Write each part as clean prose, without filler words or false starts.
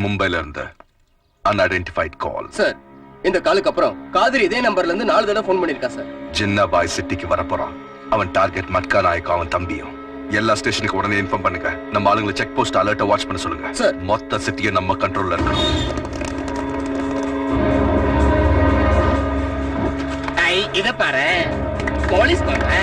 மும்பைல இருந்து அன்ஐடென்டிஃபைட் கால். சார், இந்த காலுக்கு அப்புறம் காதிரி இதே நம்பர்ல இருந்து 4 தடவை ஃபோன் பண்ணிருக்கா சார். ஜின்னாபாய் சிட்டிக்கு வரப்போறான். அவன் டார்கெட் மட்கா நாயக், அவன் தம்பியும். எல்லா ஸ்டேஷனுக்கு உடனே இன்ஃபார்ம் பண்ணுங்க. நம்ம ஆளுங்களை செக் போஸ்ட் அலர்ட்டா வாட்ச் பண்ண சொல்லுங்க சார். மொத்த சிட்டியை நம்ம கண்ட்ரோல்ல இருக்கணும். இத பாரு, போலீஸ் பாரு.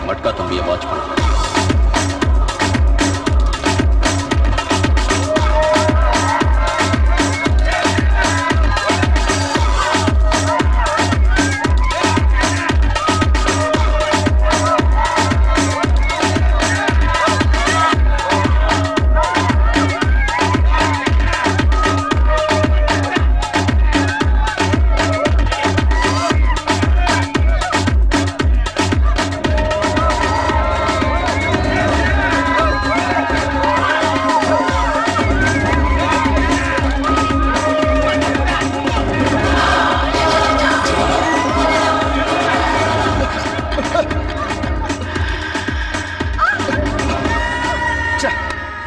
மட்கா தம்பியை வாட்ச் பண்ண.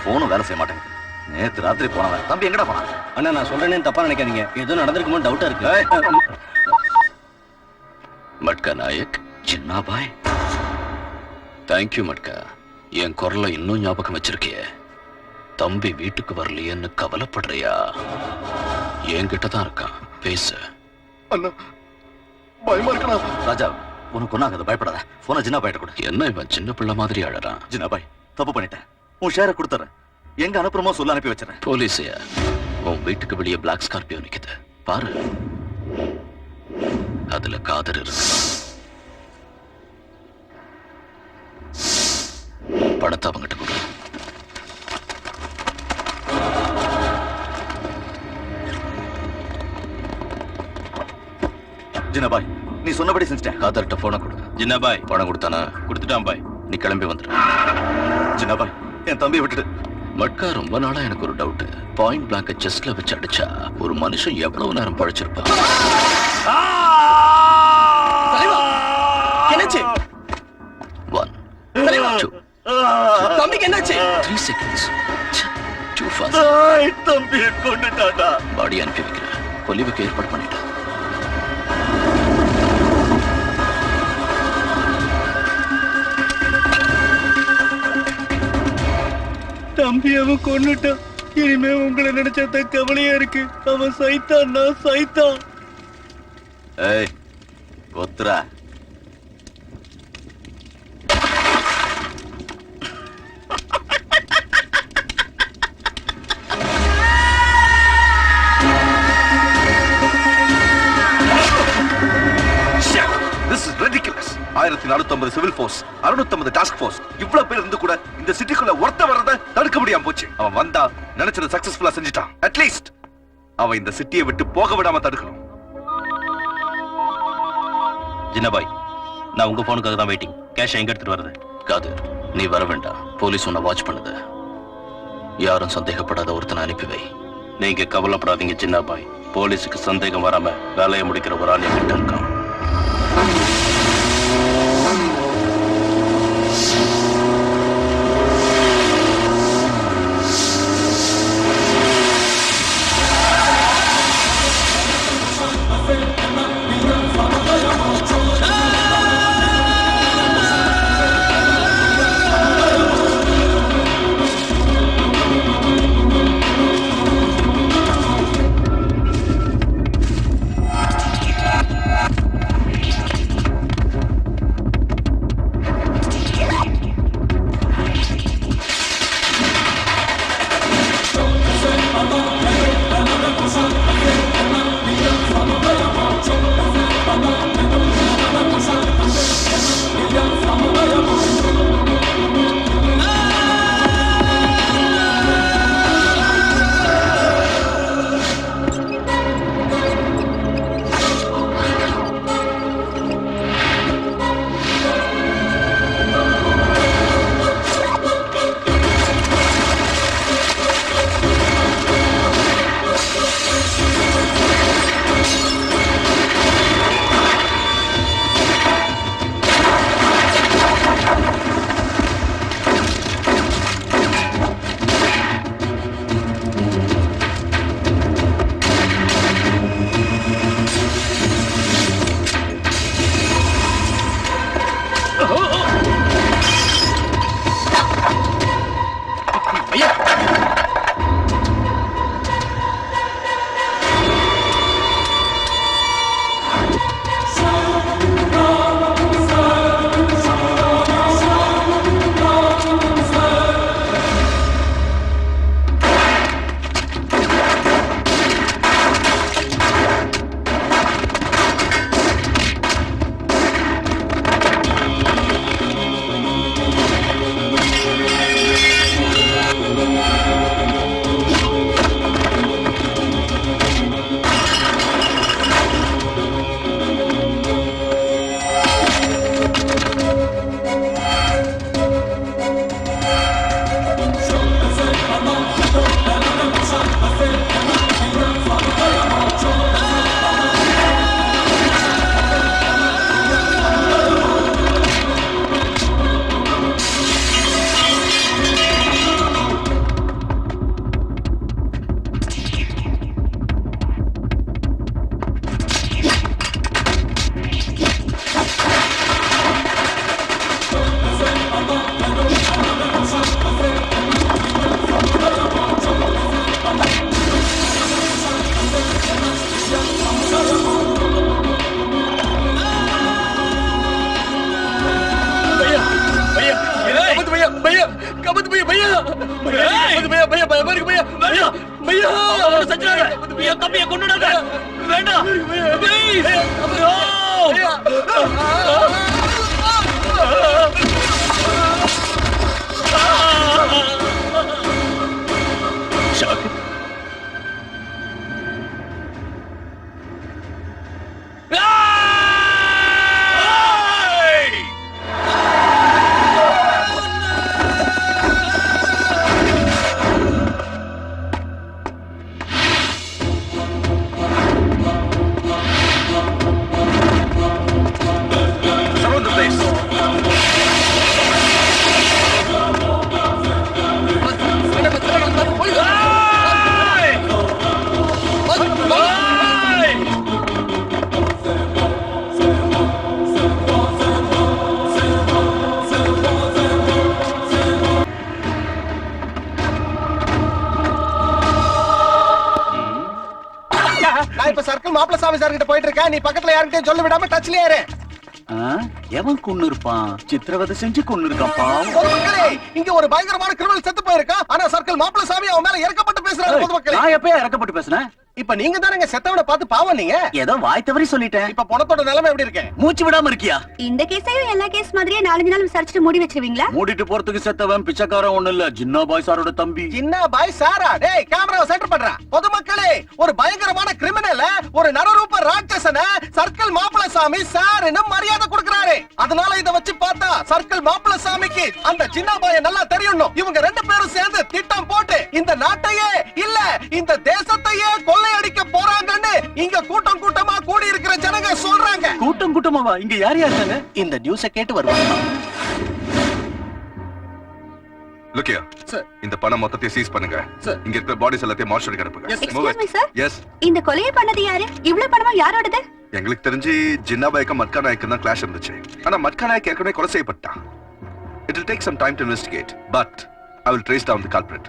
போனும் வேலை செய்ய மாட்டேங்க. நேத்து ராத்திரி போனவன் தம்பி எங்கடா போனா? அண்ணா, நான் சொல்றேன்னு தப்பா நினைக்காதீங்க. ஏதோ நடந்திருக்குமோ டவுட்டா இருக்கு. மட்கா நாயக், ஜின்னாபாய். தேங்க்யூ மட்கா. என் குரலை இன்னும் ஞாபகம் வச்சிருக்கிய. தம்பி வீட்டுக்கு வரலையேன்னு கவலைப்படுறியா? என்கிட்ட தான் இருக்கான், பேசு. அண்ணா, பயமா இருக்கா? ராஜா, உனக்கு ஒண்ணாகாது, பயப்படாத. போன ஜின்னாபாய்ட்ட கூட. என்ன இவன் சின்ன பிள்ளை மாதிரி அழறான்? ஜின்னாபாய், தப்பு பண்ணிட்டேன். உன் ஷேரை கொடுத்துறேன். எங்க அனுப்புறமோ சொல்ல அனுப்பி வச்சிடறேன். போலீஸையா? உன் வீட்டுக்கு வெளியே பிளாக் ஸ்கார்பியோ நிக்குது பாரு. அதுல காதர் இருக்கு. பணத்தை அவங்கிட்ட கொடு. ஜின்னாபாய், நீ சொன்னபடி செஞ்சிட்டேன். காதர்கிட்ட போன கொடு. ஜின்னாபாய், பணம் கொடுத்தானா? கொடுத்துட்டான் பாய். நீ கிளம்பி வந்துரு. ஜின்னாபாய், என் தம்பியை விட்டுட்டு. மட்கா, ரொம்ப நாளா எனக்கு ஒரு டவுட். பாயிண்ட் பிளாங்க செஸ்ட்ல வச்சு அடிச்சா ஒரு மனுஷன் எவ்வளவு நேரம் பழிச்சிருப்பான்? என்னாச்சு? 1 2 தம்பிக்கு என்னாச்சு? 3 seconds. Too fast. தம்பியை கொன்னுட்டாடா. பாடி அனுப்பி வைக்கிறேன். பொலிவுக்கு ஏற்பாடு பண்ணிட்டேன். தம்பி அவன் கொன்னுட்டான். இனிமே உங்களை நினைச்சா கவலையா இருக்கு. அவன் சைத்தான், நான் சைத்தான். ஏய் கொத்ரா. This is ridiculous. 1450 civil force, 650 task force, இவ்வளவு பேர் இருந்து கூட இந்த சிட்டிக்குள்ள ஒருத்த வரத தடுக்க முடியாம போச்சு. அவன் வந்தா நினைச்சத சக்சஸ்ஃபுல்லா செஞ்சுட்டான். அட்லீஸ்ட் அவன் இந்த சிட்டியை விட்டு போக விடாம தடுக்கணும். ஜின்னாபாய், நான் உங்க போனுக்காக தான் வெயிட்டிங். கேஷ் எங்க எடுத்துட்டு வருது? காதர், நீ வர வேண்டாம். போலீஸ் உன்னை வாட்ச் பண்ணுது. யாரும் சந்தேகப்படாத ஒருத்தனை அனுப்பி வை. நீங்க கவலைப்படாதீங்க ஜின்னாபாய். போலீஸுக்கு சந்தேகம் வராம வேலையை முடிக்கிற ஒரு ஆள் என்கிட்ட இருக்கான். ஐயா மாப்பிளசாமி சார் கிட்ட போயிட்டு இருக்க. நீ பக்கத்துல யார்கிட்டயும் சொல்ல விடாம டச்லயே இரு. எவன் கொன்னு இருப்பான்? சித்திரவதை செஞ்சு கொன்னு இருக்காப்பா. பொதுமக்களே, இங்க ஒரு பயங்கரமான கிரிமினல் செத்து போயிருக்கா. ஆனா சர்க்கிள் மாப்பிளசாமி அவன் மேல இறக்கப்பட்டு பேசுறாரு. பொதுமக்களே, நான் எப்ப இறக்கப்பட்டு பேசுனேன்? இப்ப நீங்க தானங்க செத்தவனை பார்த்து பாவம் நீங்க. ஏதோ வாய் தவறி சொல்லிட்டேன். இப்ப பணத்தோட நிலைமை எப்படி இருக்கு? மூச்சு விடாம இருக்கியா? இந்த கேஸையும் எல்லா கேஸ் மாதிரியே 4 நாள் விசாரிச்சுட்டு மூடி வச்சிருவீங்களா? மூடிட்டு போறதுக்கு செத்தவன் பிச்சைக்காரன் ஒண்ணு இல்ல, ஜின்னா பாய் சாரோட தம்பி. ஜின்னா பாய் சாரா? டேய், கேமராவை சென்டர் பண்றா. பொதுமக்களே, ஒரு பயங்கரமான கிரிமினல் ஒரு நரரூப ராட்சசனை சர்க்கிள் மாப்பிளசாமி சார்னு மரியாதை கொடுக்கறாரு. அதனால இத வச்சு பார்த்தா சர்க்கிள் மாப்பிளசாமிக்கு அந்த ஜின்னா பாயை நல்லா தெரியணும். இவங்க ரெண்டு பேரும் சேர்ந்து திட்டம் போட்டு இந்த நாட்டையே இல்ல இந்த தேசத்தையே கொள்ளையடிக்க போறாங்கன்னு இங்க கூட்டம் கூட்டமா கூடி இருக்கிற ஜனங்க சொல்றாங்க. கூட்டம் கூட்டமாவா? இங்க யார் யார் இருக்காங்க? இந்த நியூஸை கேட்டு வருவாங்க. லுக்கியா சார், இந்த பணம் மொத்தத்தை சீஸ் பண்ணுங்க. சார், இங்க இருக்கிற பாடிஸ் எல்லாத்தையும் மார்ஷலுக்கு அனுப்புங்க. Excuse me sir, yes. இந்த கொலையை பண்ணது யாரு? இவ்ளோ பணமும் யாரோடது? எங்களுக்கு தெரிஞ்சு ஜின்னா பாய்க்கும் மட்கா நாய்க்கும் தான் கிளாஷ் இருந்துச்சு. ஆனா மட்கா நாய்க்கு ஏற்கனவே கொலை செய்யப்பட்டான். It will take some time to investigate, but I will trace down the culprit.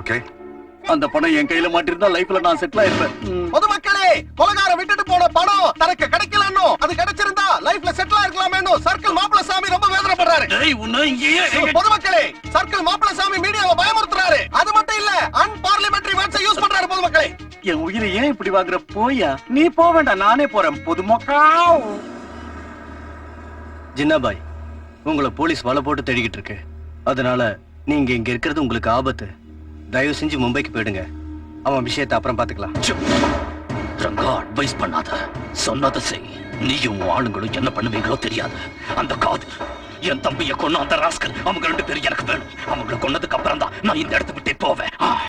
Okay? அந்த பணம் என் கையில மாட்டிருந்தா லைஃப்ல நான் செட்டில் ஆயிருப்பேன். பொதுமக்களே, கொலைகாரன் விட்டுட்டு போன பணம் தனக்கு கிடைக்கலன்னு, அது கிடைச்சிருந்தா லைஃப்ல செட்டில் ஆயிருக்கலாமேன்னு சர்க்கிள் மாப்பிளசாமி ரொம்ப வேதனைப்படுறாரு. பொதுமக்களே, சர்க்கிள் மாப்பிளசாமி மீடியாவை பயமுறுத்துறாரு. அது மட்டும் இல்ல, அன்பார்லிமெண்டரி வேர்ட்ஸை யூஸ் பண்றாரு. பொதுமக்களே, என் உயிரை ஏன் இப்படி வாங்குற? போயா, நீ போக வேண்டாம், நானே போறேன். பொதுமக்கள், ஜின்னா பாய், உங்களை போலீஸ் வலை போட்டு தேடிக்கிட்டு இருக்கு. அதனால நீங்க இங்க இருக்கிறது உங்களுக்கு ஆபத்து. தயவு செஞ்சு மும்பைக்கு போயிடுங்க. அவன் விஷயத்தை அப்புறம் பாத்துக்கலாம். ரங்கா, அட்வைஸ் பண்ணாத, சொன்னதை செய். நீயும் ஆளுங்களும் என்ன பண்ணுவீங்களோ தெரியாது. அந்த காது என் தம்பியை கொன்ன அந்த ராஸ்கல், அவங்க 2 பேரும் எனக்கு வேணும். அவங்களை கொன்னதுக்கு அப்புறம் தான் நான் இந்த இடத்தை விட்டே போவேன்.